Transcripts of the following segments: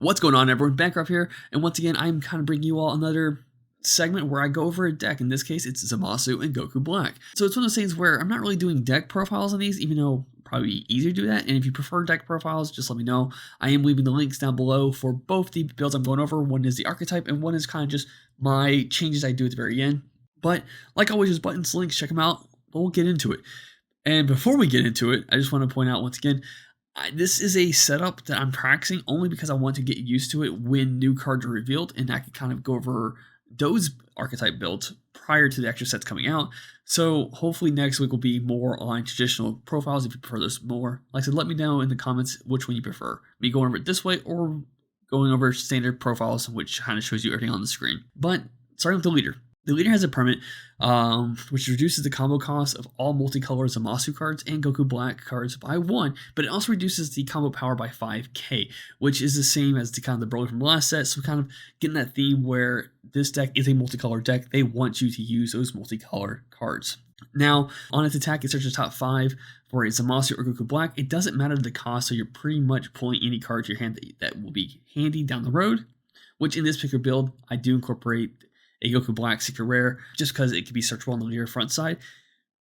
What's going on, everyone? Bancroft here, and once again, I'm kind of bringing you all another segment where I go over a deck. In this case, it's Zamasu and Goku Black. So it's one of those things where I'm not really doing deck profiles on these, even though it'd probably be easier to do that. And if you prefer deck profiles, just let me know. I am leaving the links down below for both the builds I'm going over. One is the archetype, and one is kind of just my changes I do at the very end. But like always, there's buttons, links, check them out. But we'll get into it. And before we get into it, I just want to point out once again, this is a setup that I'm practicing only because I want to get used to it when new cards are revealed, and I can kind of go over those archetype builds prior to the extra sets coming out. So hopefully next week will be more on traditional profiles if you prefer this more. Like I said, let me know in the comments which one you prefer. Me going over it this way or going over standard profiles, which kind of shows you everything on the screen. But starting with the leader. The leader has a permanent, which reduces the combo cost of all multicolor Zamasu cards and Goku Black cards by 1, but it also reduces the combo power by 5k, which is the same as the kind of the Broly from the last set. So kind of getting that theme where this deck is a multicolor deck. They want you to use those multicolor cards. Now, on its attack, it searches top 5 for a Zamasu or Goku Black. It doesn't matter the cost, so you're pretty much pulling any card to your hand that will be handy down the road, which in this particular build, I do incorporate a Goku Black Secret Rare, just because it can be searchable on the leader front side.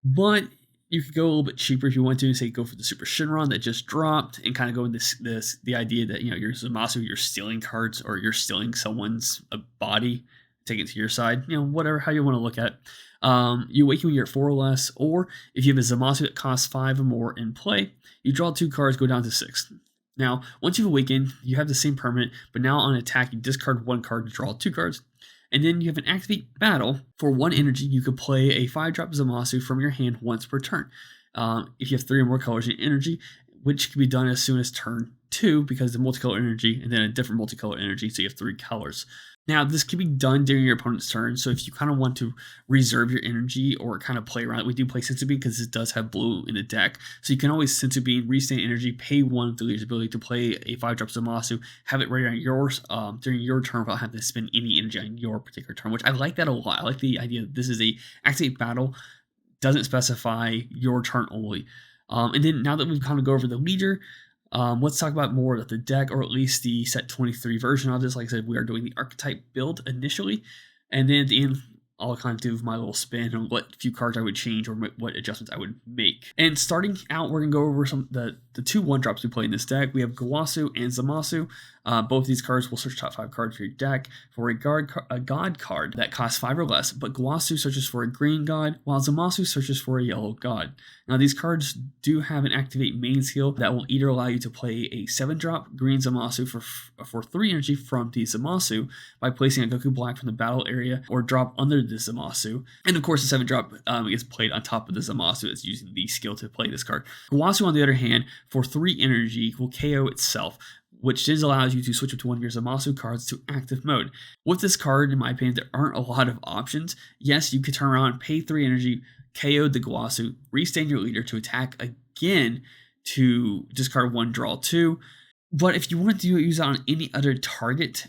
But you could go a little bit cheaper if you want to, and say go for the Super Shinron that just dropped, and kind of go in the idea that, you know, you're Zamasu, you're stealing cards, or you're stealing someone's body, take it to your side, you know, whatever, how you want to look at it. You awaken when you're at 4 or less, or if you have a Zamasu that costs 5 or more in play, you draw 2 cards, go down to 6. Now, once you've awakened, you have the same permanent, but now on attack, you discard 1 card to draw 2 cards. And then you have an activate battle. For 1 energy, you could play a 5-drop Zamasu from your hand once per turn. If you have 3 or more colors in energy, which can be done as soon as turn 2 because the multicolor energy, and then a different multicolor energy, so you have 3 colors. Now, this can be done during your opponent's turn, so if you kind of want to reserve your energy or kind of play around, we do play Senzu Bean because it does have blue in the deck, so you can always Senzu Bean, restand energy, pay 1 with the leader's ability to play a 5-drop Zamasu, have it ready on yours during your turn without having to spend any energy on your particular turn, which I like that a lot. I like the idea that this is a activate battle, doesn't specify your turn only. And then now that we've kind of go over the leader, let's talk about more of the deck, or at least the set 23 version of this. Like I said, we are doing the archetype build initially, and then at the end, I'll kind of do my little spin on what few cards I would change or what adjustments I would make. And starting out, we're going to go over some the 2 1-drops we play in this deck. We have Gowasu and Zamasu. Both these cards will search top 5 cards for your deck for a god card that costs 5 or less, but Gowasu searches for a green god, while Zamasu searches for a yellow god. Now, these cards do have an activate main skill that will either allow you to play a 7-drop green Zamasu for 3 energy from the Zamasu by placing a Goku Black from the battle area, or drop under the Zamasu. And of course, the 7-drop is played on top of the Zamasu that's using the skill to play this card. Gowasu, on the other hand, for 3 energy, will KO itself, which just allows you to switch up to one of your Zamasu cards to active mode. With this card, in my opinion, there aren't a lot of options. Yes, you could turn around, pay 3 energy, KO the Gowasu, restand your leader to attack again to discard 1, draw 2. But if you want to use it on any other target,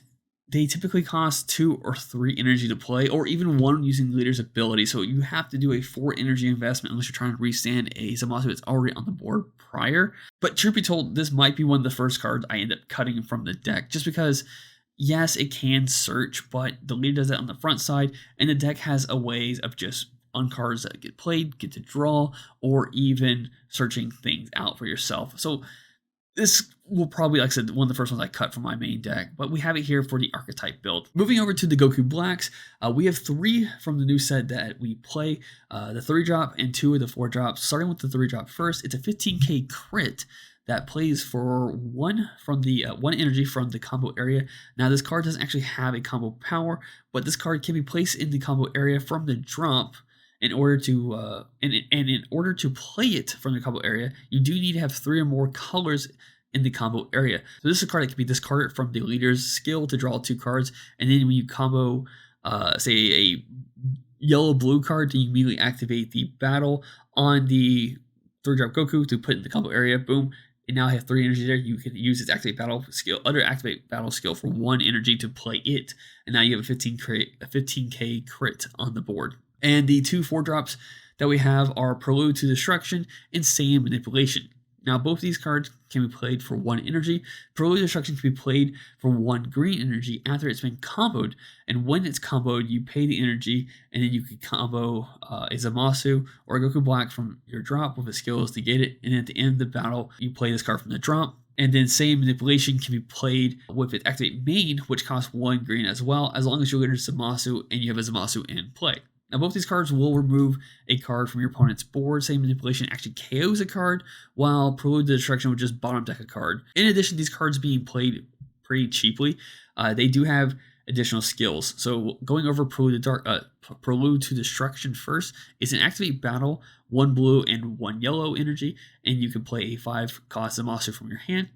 they typically cost 2 or 3 energy to play, or even 1 using the leader's ability. So you have to do a 4 energy investment unless you're trying to restand a Zamasu that's already on the board prior. But truth be told, this might be one of the first cards I end up cutting from the deck, just because, yes, it can search, but the leader does that on the front side, and the deck has a ways of just on cards that get played, get to draw, or even searching things out for yourself. So this will probably, like I said, one of the first ones I cut from my main deck, but we have it here for the archetype build. Moving over to the Goku Blacks, we have 3 from the new set that we play, the 3-drop and 2 of the 4-drops. Starting with the 3-drop first, it's a 15k crit that plays for 1 from the 1 energy from the combo area. Now, this card doesn't actually have a combo power, but this card can be placed in the combo area from the drop. In order to in order to play it from the combo area, you do need to have 3 or more colors in the combo area. So this is a card that can be discarded from the leader's skill to draw 2 cards, and then when you combo, say, a yellow-blue card, you immediately activate the battle on the 3-drop Goku to put in the combo area. Boom. And now I have 3 energy there. You can use its activate battle skill, other activate battle skill for 1 energy to play it, and now you have a 15k crit on the board. And the 2 4-drops that we have are Prelude to Destruction and Saiyan Manipulation. Now, both these cards can be played for 1 energy. Prelude Destruction can be played for 1 green energy after it's been comboed. And when it's comboed, you pay the energy, and then you can combo a Zamasu or a Goku Black from your drop with the skills to get it. And at the end of the battle, you play this card from the drop. And then same manipulation can be played with its activate main, which costs 1 green as well, as long as you leader Zamasu and you have a Zamasu in play. Now, both these cards will remove a card from your opponent's board. Same manipulation actually KOs a card, while Prelude to Destruction would just bottom deck a card. In addition, these cards being played pretty cheaply, they do have additional skills. So going over Prelude to Destruction first is an activate battle, 1 blue and 1 yellow energy, and you can play a 5-cost Zamasu from your hand.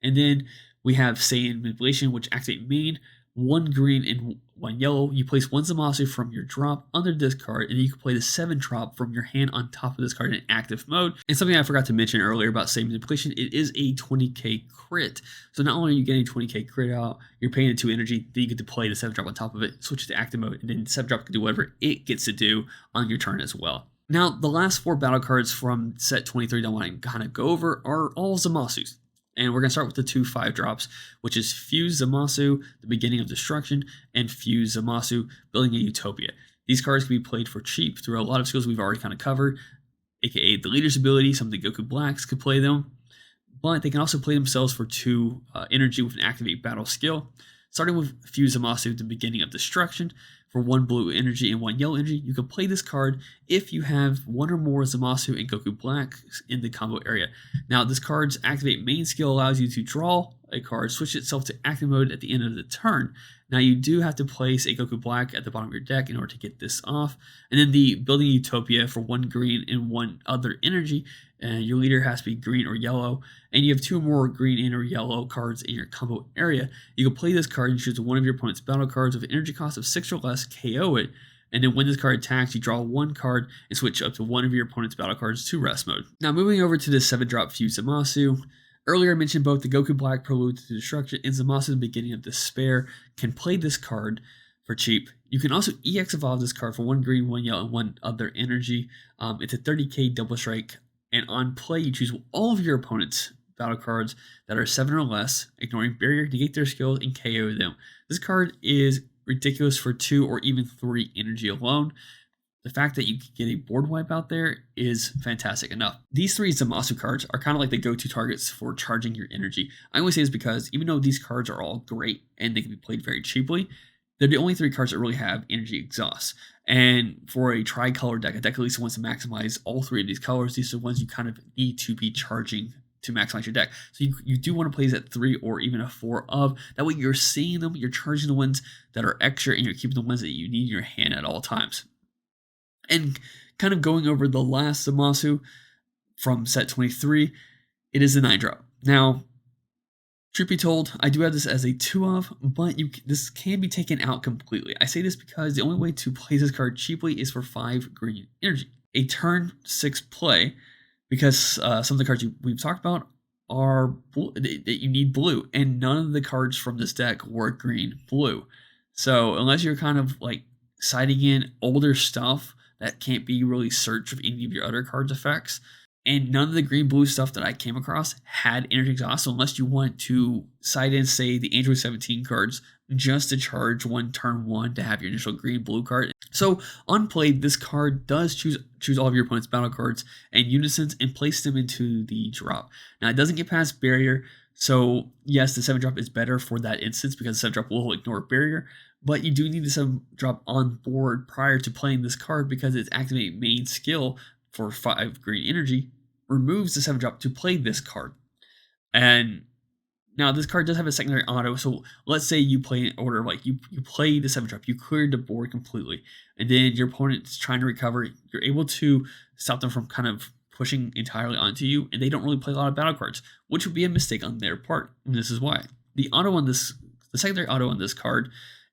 And then we have Saiyan Manipulation, which activate main, 1 green and 1 yellow. You place 1 Zamasu from your drop under this card, and you can play the 7 drop from your hand on top of this card in active mode. And something I forgot to mention earlier about Saiyan Manipulation, it is a 20k crit. So not only are you getting 20k crit out, you're paying the 2 energy, then you get to play the 7 drop on top of it, switch to active mode, and then 7 drop can do whatever it gets to do on your turn as well. Now, the last 4 battle cards from set 23 that I want to kind of go over are all Zamasus. And we're going to start with the 2 5-drops, which is Fuse Zamasu, the beginning of destruction, and Fuse Zamasu, building a utopia. These cards can be played for cheap through a lot of skills we've already kind of covered, aka the leader's ability. Some of the Goku Blacks could play them, but they can also play themselves for 2 energy with an activate battle skill. Starting with Fuse Zamasu, the beginning of destruction, for 1 blue energy and 1 yellow energy, you can play this card if you have 1 or more Zamasu and Goku Black in the combo area. Now, this card's activate main skill allows you to draw a card, switch itself to active mode at the end of the turn. Now, you do have to place a Goku Black at the bottom of your deck in order to get this off. And then the building Utopia for 1 green and 1 other energy. Your leader has to be green or yellow, and you have 2 or more green and or yellow cards in your combo area. You can play this card and choose one of your opponent's battle cards with an energy cost of 6 or less, KO it, and then when this card attacks, you draw 1 card and switch up to one of your opponent's battle cards to rest mode. Now, moving over to the 7-drop Fuse Zamasu. Earlier I mentioned both the Goku Black Prelude to Destruction and Zamasu the Beginning of Despair can play this card for cheap. You can also EX evolve this card for 1 green, 1 yellow, and 1 other energy. It's a 30k double strike. And on play, you choose all of your opponent's battle cards that are 7 or less, ignoring barrier, negate their skills, and KO them. This card is ridiculous for 2 or even 3 energy alone. The fact that you can get a board wipe out there is fantastic enough. These 3 Zamasu cards are kind of like the go-to targets for charging your energy. I only say this because even though these cards are all great and they can be played very cheaply, they're the only 3 cards that really have energy exhaust. And for a tricolor deck, a deck at least wants to maximize all 3 of these colors. These are the ones you kind of need to be charging to maximize your deck. So you do want to play these at 3 or even a 4 of. That way you're seeing them, you're charging the ones that are extra, and you're keeping the ones that you need in your hand at all times. And kind of going over the last Zamasu from set 23, it is the 9-drop. Now, truth be told, I do have this as a 2 of, but this can be taken out completely. I say this because the only way to play this card cheaply is for 5 green energy. A turn 6 play, because some of the cards we've talked about are blue, that you need blue, and none of the cards from this deck work green-blue. So unless you're kind of like siding in older stuff that can't be really searched with any of your other cards' effects, and none of the green-blue stuff that I came across had energy exhaust, so unless you want to side in, say, the Android 17 cards just to charge one turn 1 to have your initial green-blue card. So on play, this card does choose all of your opponent's battle cards and unisons and place them into the drop. Now, it doesn't get past barrier, so yes, the 7-drop is better for that instance because the 7-drop will ignore barrier, but you do need the 7-drop on board prior to playing this card because its activate main skill for 5 green energy removes the 7-drop to play this card. And now this card does have a secondary auto, so let's say you play in order, like you play the 7-drop, you cleared the board completely, and then your opponent's trying to recover, you're able to stop them from kind of pushing entirely onto you, and they don't really play a lot of battle cards, which would be a mistake on their part, and this is why. The secondary auto on this card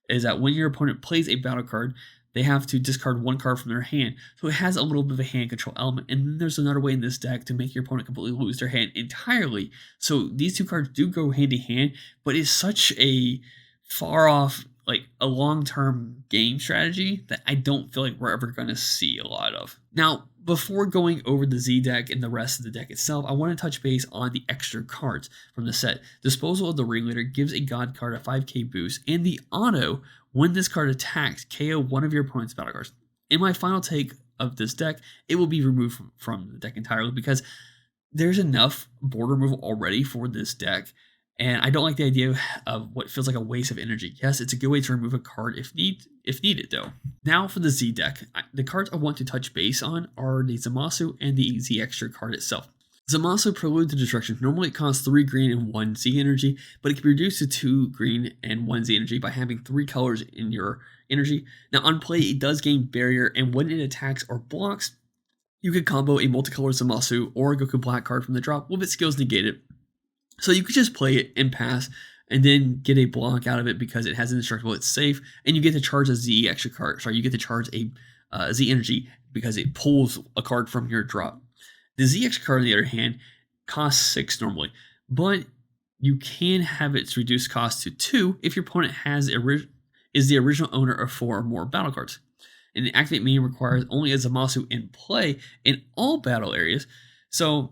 is that when your opponent plays a battle card, they have to discard 1 card from their hand. So it has a little bit of a hand control element. And then there's another way in this deck to make your opponent completely lose their hand entirely. So these 2 cards do go hand in hand, but it's such a far off, like a long-term game strategy that I don't feel like we're ever going to see a lot of. Now, before going over the Z deck and the rest of the deck itself, I want to touch base on the extra cards from the set. Disposal of the Ringleader gives a God card a 5k boost, and the auto, when this card attacks, KO one of your opponent's battle cards. In my final take of this deck, it will be removed from the deck entirely because there's enough board removal already for this deck, and I don't like the idea of what feels like a waste of energy. Yes, it's a good way to remove a card if needed, though. Now for the Z deck, the cards I want to touch base on are the Zamasu and the Z extra card itself. Zamasu, Prelude to Destruction. Normally it costs 3 green and 1 Z energy, but it can be reduced to 2 green and 1 Z energy by having 3 colors in your energy. Now on play, it does gain Barrier, and when it attacks or blocks, you can combo a multicolored Zamasu or a Goku Black card from the drop with its skills negated. So you could just play it and pass, and then get a block out of it because it has indestructible, it's safe, and you get to charge a Z extra card. Sorry, you get to charge a Z energy because it pulls a card from your drop. The Z extra card, on the other hand, costs 6 normally, but you can have its reduced cost to 2 if your opponent is the original owner of 4 or more battle cards. And the activate main requires only a Zamasu in play in all battle areas. So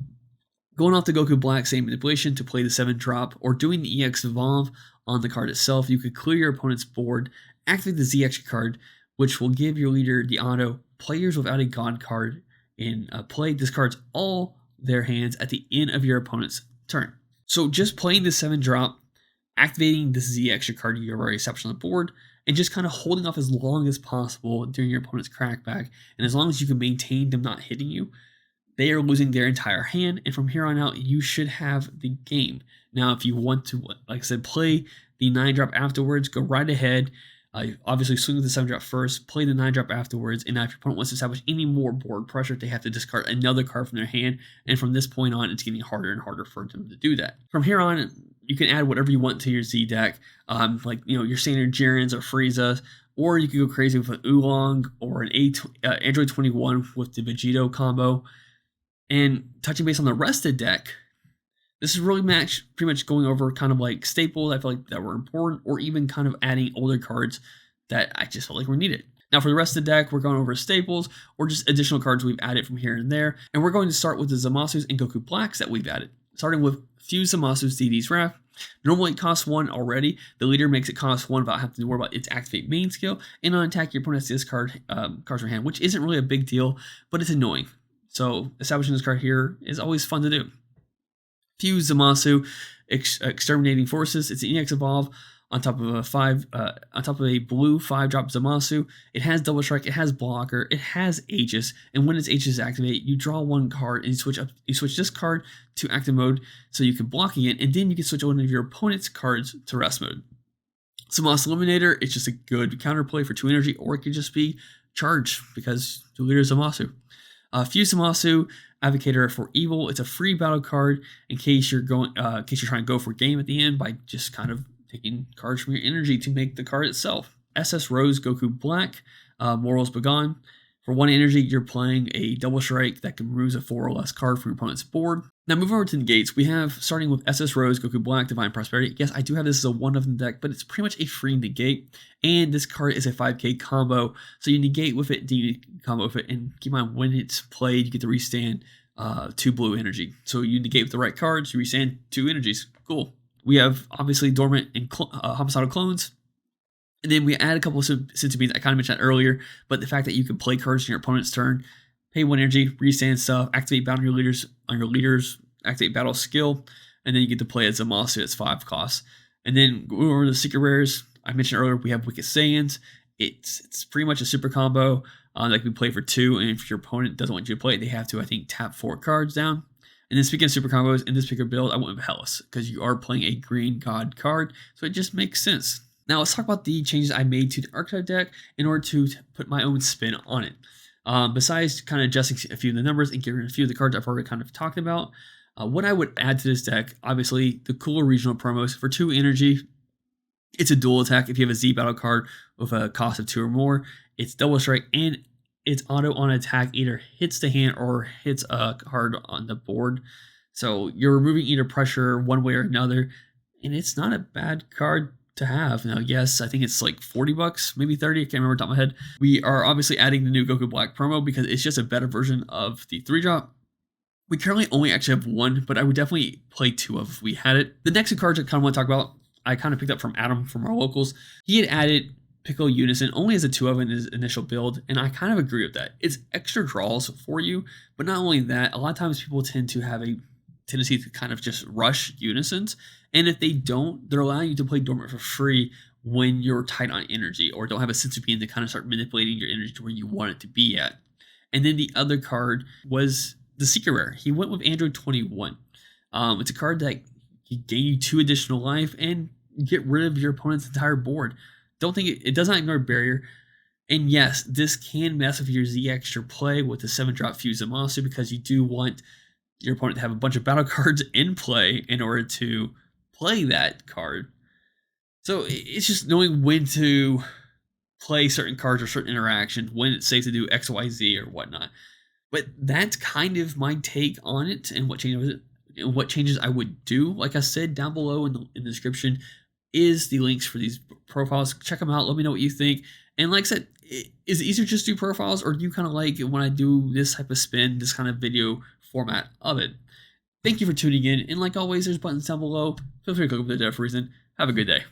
going off the Goku Black, same manipulation to play the 7-drop, or doing the EX Evolve on the card itself, you could clear your opponent's board, activate the Z extra card, which will give your leader the auto. Players without a God card in play discards all their hands at the end of your opponent's turn. So just playing the 7-drop, activating this Z extra card you already established on the board, and just kind of holding off as long as possible during your opponent's crackback, and as long as you can maintain them not hitting you, they are losing their entire hand, and from here on out, you should have the game. Now, if you want to, like I said, play the 9-drop afterwards, go right ahead. Obviously, swing with the 7-drop first, play the 9-drop afterwards, and now if your opponent wants to establish any more board pressure, they have to discard another card from their hand, and from this point on, it's getting harder and harder for them to do that. From here on, you can add whatever you want to your Z deck, like your standard Jirens or Friezas, or you can go crazy with an Oolong or an Android 21 with the Vegito combo. And touching base on the rest of the deck, this is really pretty much going over kind of like staples I feel like that were important, or even kind of adding older cards that I just felt like were needed. Now for the rest of the deck, we're going over staples or just additional cards we've added from here and there. And we're going to start with the Zamasus and Goku Blacks that we've added. Starting with Fuse Zamasus DD's Wrath. Normally it costs 1 already. The leader makes it cost 1 without having to worry about its activate main skill. And on attack, your opponent has to discard cards from hand, which isn't really a big deal, but it's annoying. So establishing this card here is always fun to do. Fuse Zamasu, Exterminating Forces. It's an EX Evolve on top of a blue 5-drop Zamasu. It has Double Strike, it has Blocker, it has Aegis, and when its Aegis activate, you draw 1 card and you switch this card to active mode so you can block again, and then you can switch one of your opponent's cards to rest mode. Zamasu Eliminator, it's just a good counterplay for 2 energy, or it could just be charge because the leader is Zamasu. Fuse Zamasu, Advocator for Evil. It's a free battle card in case you're trying to go for game at the end by just kind of taking cards from your energy to make the card itself. SS Rose Goku Black, Morals Begone. For 1 energy, you're playing a Double Strike that can remove a 4 or less card from your opponent's board. Now moving over to negates, we have, starting with SS Rose, Goku Black, Divine Prosperity. Yes, I do have this as a 1 of the deck, but it's pretty much a free negate. And this card is a 5k combo, so you negate with it, combo with it, and keep in mind when it's played, you get to restand 2 blue energy. So you negate with the right cards, you restand 2 energies. Cool. We have, obviously, Dormant and Homicidal Clones. And then we add a couple of Senzu I kind of mentioned that earlier, but the fact that you can play cards in your opponent's turn, pay 1 energy, restand stuff, activate battle on your leaders, activate battle skill, and then you get to play as Zamasu. It's 5 costs. And then going over the secret rares, I mentioned earlier, we have Wicked Saiyans. It's pretty much a super combo that can play for 2, and if your opponent doesn't want you to play it, they have to, I think, tap 4 cards down. And then speaking of super combos, in this particular build, I went with Hellas, because you are playing a green god card, so it just makes sense. Now let's talk about the changes I made to the archetype deck in order to put my own spin on it. Besides kind of adjusting a few of the numbers and getting rid of a few of the cards I've already kind of talked about, what I would add to this deck, obviously the cooler regional promos for 2 energy. It's a dual attack. If you have a Z battle card with a cost of 2 or more, it's Double Strike, and its auto on attack either hits the hand or hits a card on the board. So you're removing either pressure one way or another, and it's not a bad card to have. Now, yes, I think it's like $40, maybe 30, I can't remember off the top of my head. We are obviously adding the new Goku Black promo because it's just a better version of the 3-drop. We currently only actually have one, but I would definitely play 2 of if we had it. The next 2 cards I kind of want to talk about, I kind of picked up from Adam from our locals. He had added Piccolo Unison only as a 2-of in his initial build, and I kind of agree with that. It's extra draws for you, but not only that, a lot of times people tend to have a tendency to kind of just rush Unisons, and if they don't, they're allowing you to play Dormant for free when you're tight on energy, or don't have a sense of being to kind of start manipulating your energy to where you want it to be at. And then the other card was the Secret Rare. He went with Android 21. It's a card that can gain you 2 additional life and get rid of your opponent's entire board. Don't think it does not ignore barrier. And yes, this can mess with your Z extra play with the 7-drop Fuse Zamasu because you do want your opponent to have a bunch of battle cards in play in order to play that card. So it's just knowing when to play certain cards or certain interaction, when it's safe to do X, Y, Z or whatnot. But that's kind of my take on it and what changes I would do. Like I said, down below in the description is the links for these profiles. Check them out. Let me know what you think. And like I said, is it easier to just do profiles, or do you kind of like when I do this type of spin, this kind of video format of it? Thank you for tuning in. And like always, there's buttons down below. Feel free to click on the for reason. Have a good day.